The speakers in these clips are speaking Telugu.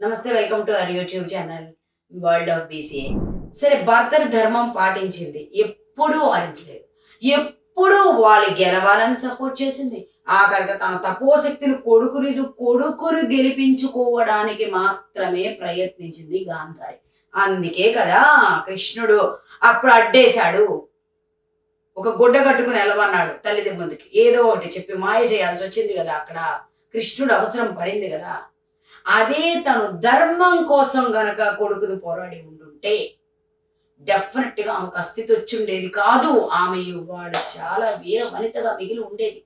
నమస్తే, welcome to our YouTube channel world of BCA. సరే, భర్తను ధర్మం పాటించింది, ఎప్పుడూ వారించలేదు, ఎప్పుడూ వాళ్ళు గెలవాలని సపోర్ట్ చేసింది. ఆఖరిగా తన తపోశక్తిని కొడుకుని గెలిపించుకోవడానికి మాత్రమే ప్రయత్నించింది గాంధారి. అందుకే కదా కృష్ణుడు అప్పుడు అడ్డేశాడు. ఒక గుడ్డ కట్టుకుని వెళ్ళమన్నాడు తల్లిది ముందుకి, ఏదో ఒకటి చెప్పి మాయ చేయాల్సి వచ్చింది కదా. అక్కడ కృష్ణుడు అవసరం పడింది కదా. అదే తను ధర్మం కోసం గనక కొడుకుని పోరాడి ఉండుంటే డెఫినెట్ గా ఆమెకు అస్థితి వచ్చి ఉండేది కాదు. ఆమె వాడు చాలా వీర వనితగా మిగిలి ఉండేది.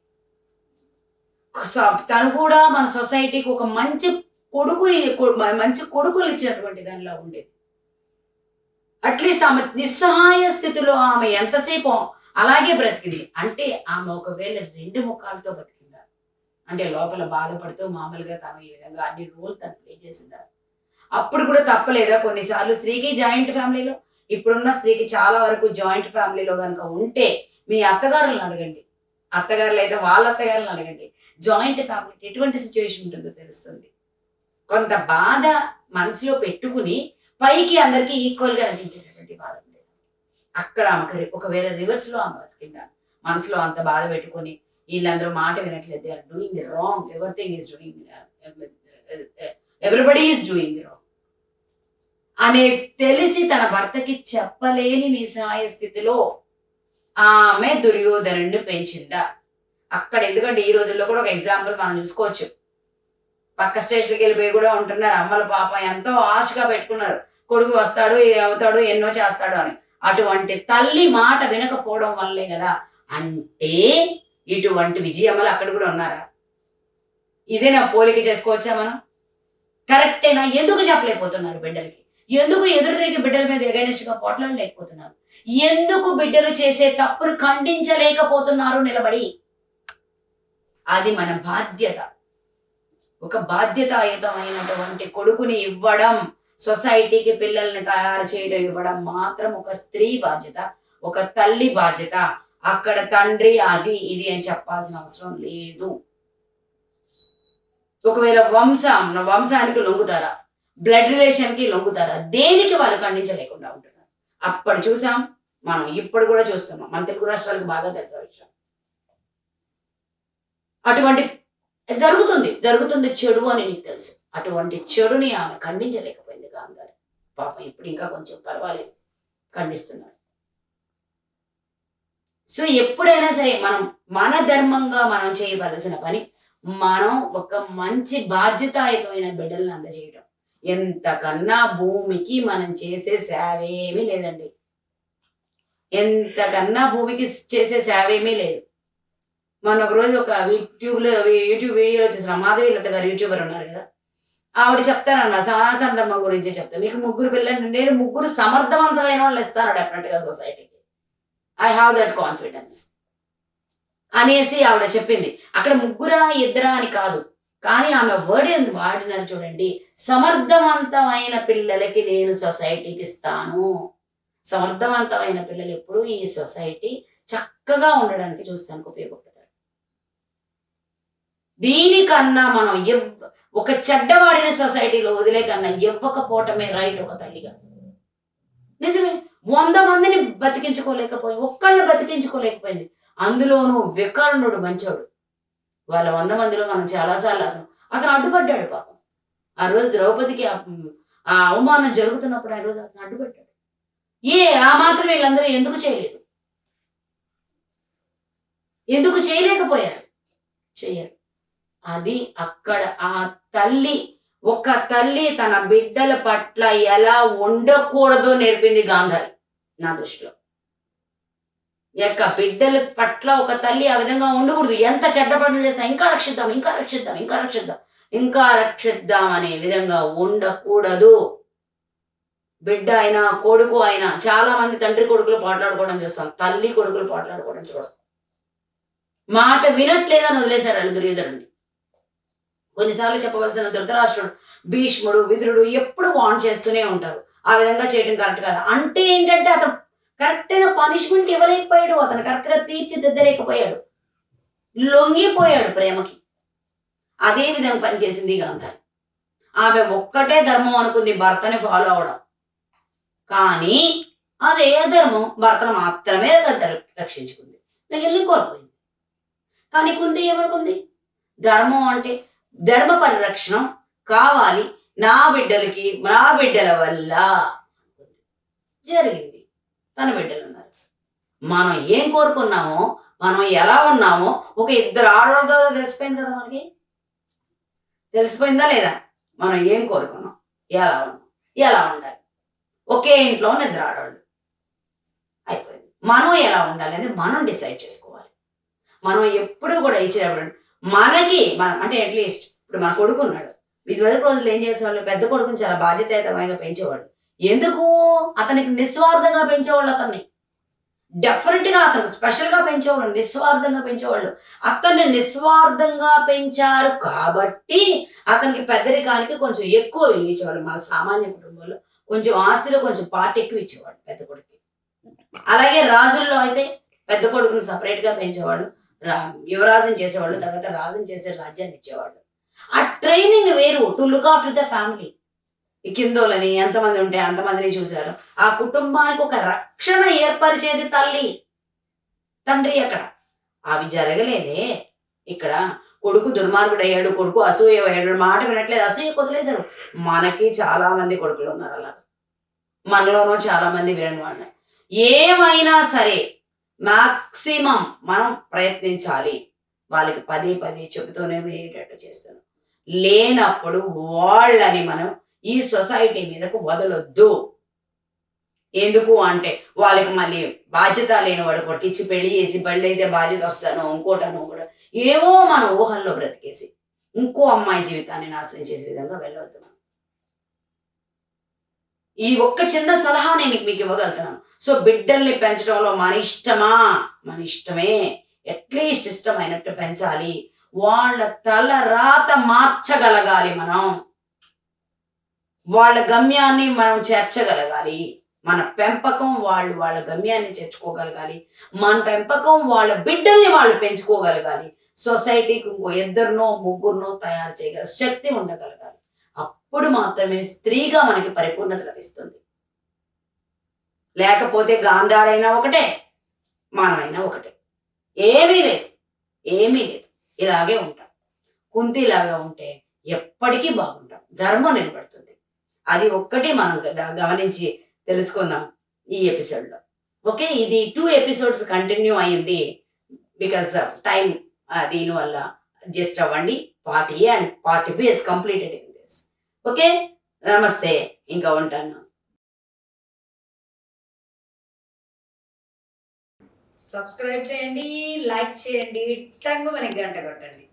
తను కూడా మన సొసైటీకి ఒక మంచి కొడుకులు ఇచ్చినటువంటి దానిలా ఉండేది. అట్లీస్ట్ ఆమె నిస్సహాయ స్థితిలో ఆమె ఎంతసేపు అలాగే బ్రతికింది అంటే ఆమె ఒకవేళ రెండు ముఖాలతో బతికిందా అంటే లోపల బాధపడుతూ మామూలుగా తను ఈ విధంగా అన్ని రోల్ తను ప్లే చేసిందా? అప్పుడు కూడా తప్పలేదా? కొన్నిసార్లు స్త్రీకి జాయింట్ ఫ్యామిలీలో, ఇప్పుడున్న స్త్రీకి చాలా వరకు జాయింట్ ఫ్యామిలీలో కనుక ఉంటే మీ అత్తగారులను అడగండి, అత్తగారులు అయితే వాళ్ళ అత్తగారులను అడగండి, జాయింట్ ఫ్యామిలీ ఎటువంటి సిచ్యువేషన్ ఉంటుందో తెలుస్తుంది. కొంత బాధ మనసులో పెట్టుకుని పైకి అందరికీ ఈక్వల్గా అనిపించేటటువంటి బాధ ఉండేది. అక్కడ ఆమె ఒకవేళ రివర్స్ లో ఆమె బతికిందా? మనసులో అంత బాధ పెట్టుకుని వీళ్ళందరూ మాట వినట్లేదు, they are doing wrong, everything is doing, everybody is doing wrong అనే తెలిసి తన భర్తకి చెప్పలేని నిస్సహాయ స్థితిలో ఆమె దుర్యోధనుడిని పెంచిందా? అక్కడ ఎందుకంటే ఈ రోజుల్లో కూడా ఒక ఎగ్జాంపుల్ మనం చూసుకోవచ్చు. పక్క స్టేషన్కి వెళ్ళిపోయి కూడా ఉంటున్నారు అమ్మల పాప, ఎంతో ఆశగా పెట్టుకున్నారు కొడుకు వస్తాడు, అవుతాడు, ఎన్నో చేస్తాడు అని. అటువంటి తల్లి మాట వినకపోవడం వల్లే కదా. అంటే ఇటువంటి విజయమ్మలు అక్కడ కూడా ఉన్నారా? ఇదేనా పోలిక చేసుకోవచ్చా మనం? కరెక్టేనా? ఎందుకు చెప్పలేకపోతున్నారు బిడ్డలకి? ఎందుకు ఎదురు తిరిగి బిడ్డల మీద ఎగైనెస్ట్గా పోట్లాడలేకపోతున్నారు? ఎందుకు బిడ్డలు చేసే తప్పును ఖండించలేకపోతున్నారు నిలబడి? అది మన బాధ్యత. ఒక బాధ్యతాయుతమైనటువంటి కొడుకుని ఇవ్వడం, సొసైటీకి పిల్లల్ని తయారు చేయడం ఇవ్వడం మాత్రం ఒక స్త్రీ బాధ్యత, ఒక తల్లి బాధ్యత. అక్కడ తండ్రి అది ఇది అని చెప్పాల్సిన అవసరం లేదు. ఒకవేళ వంశానికి లొంగుతారా, బ్లడ్ రిలేషన్కి లొంగుతారా? దేనికి వాళ్ళు ఖండించలేకుండా ఉంటున్నారు. అప్పుడు చూసాం మనం, ఇప్పుడు కూడా చూస్తున్నాం. మన తెలుగు రాష్ట్రాలకు బాగా తెలిసిన విషయం. అటువంటి జరుగుతుంది చెడు అని నీకు తెలుసు. అటువంటి చెడుని ఆమె ఖండించలేకపోయింది గాంధారి. పాపం ఇప్పుడు ఇంకా కొంచెం పర్వాలేదు, ఖండిస్తున్నారు. సో ఎప్పుడైనా సరే మనం మన ధర్మంగా మనం చేయవలసిన పని, మనం ఒక మంచి బాధ్యతాయుతమైన బిడ్డలను అందజేయడం. ఎంతకన్నా భూమికి మనం చేసే సేవేమీ లేదండి. ఎంతకన్నా భూమికి చేసే సేవేమీ లేదు. మొన్న ఒక రోజు ఒక యూట్యూబ్ వీడియోలో చూసిన మాధవీలత గారు యూట్యూబర్ ఉన్నారు కదా, ఆవిడ చెప్తారన్నమాట సనాతన ధర్మం గురించి చెప్తాను. మీకు 3 పిల్లలు, నేను 3 సమర్థవంతమైన వాళ్ళు ఇస్తాను డెఫినెట్ గా సొసైటీకి, ఐ హ్యావ్ దట్ కాన్ఫిడెన్స్ అనేసి ఆవిడ చెప్పింది. అక్కడ 3 2 అని కాదు, కానీ ఆమె వర్డ్ వాడినారు చూడండి, సమర్థవంతమైన పిల్లలకి నేను సొసైటీకి ఇస్తాను. సమర్థవంతమైన పిల్లలు ఎప్పుడు ఈ సొసైటీ చక్కగా ఉండడానికి చూస్తానికి ఉపయోగపడతారు. దీనికన్నా మనం ఒక చెడ్డవాడిన సొసైటీలో వదిలే కన్నా ఇవ్వకపోవటమే రైట్ ఒక తల్లిగా. నిజమే, 100 మందిని బతికించుకోలేకపోయి, ఒక్కళ్ళని బతికించుకోలేకపోయింది. అందులోనూ వికర్ణుడు మంచోడు. వాళ్ళ 100 మందిలో మనం చాలాసార్లు అతను అడ్డుపడ్డాడు పాపం. ఆ రోజు ద్రౌపదికి ఆ అవమానం జరుగుతున్నప్పుడు ఆ రోజు అతను అడ్డుపడ్డాడు. ఆ మాత్రం వీళ్ళందరూ ఎందుకు చేయలేదు? ఎందుకు చేయలేకపోయారు? చెయ్యరు. అది అక్కడ ఆ తల్లి, ఒక తల్లి తన బిడ్డల పట్ల ఎలా ఉండకూడదో నేర్పింది గాంధారి నా దృష్టిలో. బిడ్డల పట్ల ఒక తల్లి ఆ విధంగా ఉండకూడదు. ఎంత చెడ్డపడడం చేసినా ఇంకా రక్షిద్దాం అనే విధంగా ఉండకూడదు. బిడ్డ అయినా కొడుకు అయినా, చాలా మంది తండ్రి కొడుకులు పోట్లాడుకోవడం చూస్తాం, తల్లి కొడుకులు పోట్లాడుకోవడం చూస్తాం. మాట వినట్లేదని వదిలేశారు వాళ్ళు దుర్యోధనుడిని. కొన్నిసార్లు చెప్పవలసిన ధృతరాష్ట్రుడు, భీష్ముడు, విదురుడు ఎప్పుడు వార్న్ చేస్తూనే ఉంటారు, ఆ విధంగా చేయడం కరెక్ట్ కాదు. అంటే ఏంటంటే అతను కరెక్ట్ అయిన పనిష్మెంట్ ఇవ్వలేకపోయాడు, అతను కరెక్ట్ గా తీర్చిదిద్దలేకపోయాడు, లొంగిపోయాడు ప్రేమకి. అదే విధంగా పనిచేసింది గాంధారి. ఆమె ఒక్కటే ధర్మం అనుకుంది భర్తని ఫాలో అవడం. కానీ అదే ధర్మం భర్తను మాత్రమే రక్షించుకుంది, మిగిలిన కోల్పోయింది. కానీ కుంతి ఏమనుకుంది? ధర్మం అంటే ధర్మ పరిరక్షణం కావాలి నా బిడ్డలకి, నా బిడ్డల వల్ల జరిగింది. తన బిడ్డలు ఉన్నారు. మనం ఏం కోరుకున్నామో, మనం ఎలా ఉన్నామో ఒక ఇద్దరు ఆడవాళ్ళతో తెలిసిపోయింది కదా మనకి. తెలిసిపోయిందా లేదా? మనం ఏం కోరుకున్నాం, ఎలా ఉన్నాం, ఎలా ఉండాలి. ఒకే ఇంట్లో ఇద్దరు ఆడవాళ్ళు అయిపోయింది. మనం ఎలా ఉండాలి అనేది మనం డిసైడ్ చేసుకోవాలి. మనం ఎప్పుడు కూడా ఇచ్చినప్పుడు మనకి అంటే అట్లీస్ట్ ఇప్పుడు మన కొడుకు ఉన్నాడు. ఇదివరకు రోజులు ఏం చేసేవాళ్ళు, పెద్ద కొడుకుని చాలా బాధ్యతాయుతంగా పెంచేవాళ్ళు. ఎందుకు? అతనికి నిస్వార్థంగా పెంచేవాళ్ళు. అతన్ని డెఫినెట్గా అతను స్పెషల్గా పెంచేవాళ్ళు, నిస్వార్థంగా పెంచేవాళ్ళు. అతన్ని నిస్వార్థంగా పెంచారు కాబట్టి అతనికి పెద్దరికానికి కొంచెం ఎక్కువ విలువ ఇచ్చేవాళ్ళు. మన సామాన్య కుటుంబంలో కొంచెం ఆస్తిలో కొంచెం పార్ట్ ఎక్కువ ఇచ్చేవాళ్ళు పెద్ద కొడుకు. అలాగే రాజుల్లో అయితే పెద్ద కొడుకుని సపరేట్గా పెంచేవాళ్ళు, యువరాజుని చేసేవాళ్ళు, తర్వాత రాజుని చేసే రాజ్యాన్ని ఇచ్చేవాళ్ళు. ఆ ట్రైనింగ్ వేరు, to look after the family. ఈ కిందోలని ఎంతమంది ఉంటే అంతమందిని చూశారు. ఆ కుటుంబానికి ఒక రక్షణ ఏర్పరిచేది తల్లి, తండ్రి. అక్కడ అవి జరగలేదే. ఇక్కడ కొడుకు దుర్మార్గుడు అయ్యాడు, కొడుకు అసూయ అయ్యాడు, మాట వినట్లేదు, అసూయ వదిలేశారు. మనకి చాలా మంది కొడుకులు ఉన్నారు అలా, మనలోనూ చాలా మంది వినని వాళ్ళు. ఏమైనా సరే మాక్సిమం మనం ప్రయత్నించాలి, వాళ్ళకి పదే పదే చెబుతూనే వినేటట్టు చేస్తున్నాం. లేనప్పుడు వాళ్ళని మనం ఈ సొసైటీ మీదకు వదలొద్దు. ఎందుకు అంటే వాళ్ళకి మళ్ళీ బాధ్యత లేని వాడు కొట్టించి పెళ్లి చేసి బళ్ళు అయితే బాధ్యత వస్తాను ఇంకోటను కూడా ఏవో మన ఊహల్లో బ్రతికేసి ఇంకో అమ్మాయి జీవితాన్ని నాశనం చేసే విధంగా వెళ్ళవద్దు. ఈ ఒక్క చిన్న సలహా నేను మీకు ఇవ్వగలుగుతున్నాను. సో బిడ్డల్ని పెంచడంలో మన ఇష్టమా? మన ఇష్టమే. అట్లీస్ట్ ఇష్టమైనట్టు పెంచాలి. వాళ్ళ తల రాత మార్చగలగాలి మనం. వాళ్ళ గమ్యాన్ని మనం చేర్చగలగాలి. మన పెంపకం వాళ్ళు వాళ్ళ గమ్యాన్ని చేర్చుకోగలగాలి. మన పెంపకం వాళ్ళ బిడ్డల్ని వాళ్ళు పెంచుకోగలగాలి. సొసైటీకి ఇంకో ఇద్దరినో ముగ్గురునో తయారు చేయగల శక్తి ఉండగలగాలి. అప్పుడు మాత్రమే స్త్రీగా మనకి పరిపూర్ణత లభిస్తుంది. లేకపోతే గాంధారైనా ఒకటే, మనమైనా ఒకటే. ఏమీ లేదు, ఏమీ లేదు. ఇలాగే ఉంటాం. కుంతిలాగా ఉంటే ఎప్పటికీ బాగుంటాం, ధర్మం నిలబడుతుంది. అది ఒక్కటి మనం గమనించి తెలుసుకుందాం ఈ ఎపిసోడ్లో. ఓకే, ఇది 2 ఎపిసోడ్స్ కంటిన్యూ అయ్యింది బికాస్ ఆఫ్ టైం. దీనివల్ల అడ్జస్ట్ అవ్వండి. Part A and part B is completed in this. Okay, నమస్తే, ఇంకా ఉంటాను. సబ్స్క్రైబ్ చేయండి, లైక్ చేయండి, టంగు మనకి గంట కొట్టండి.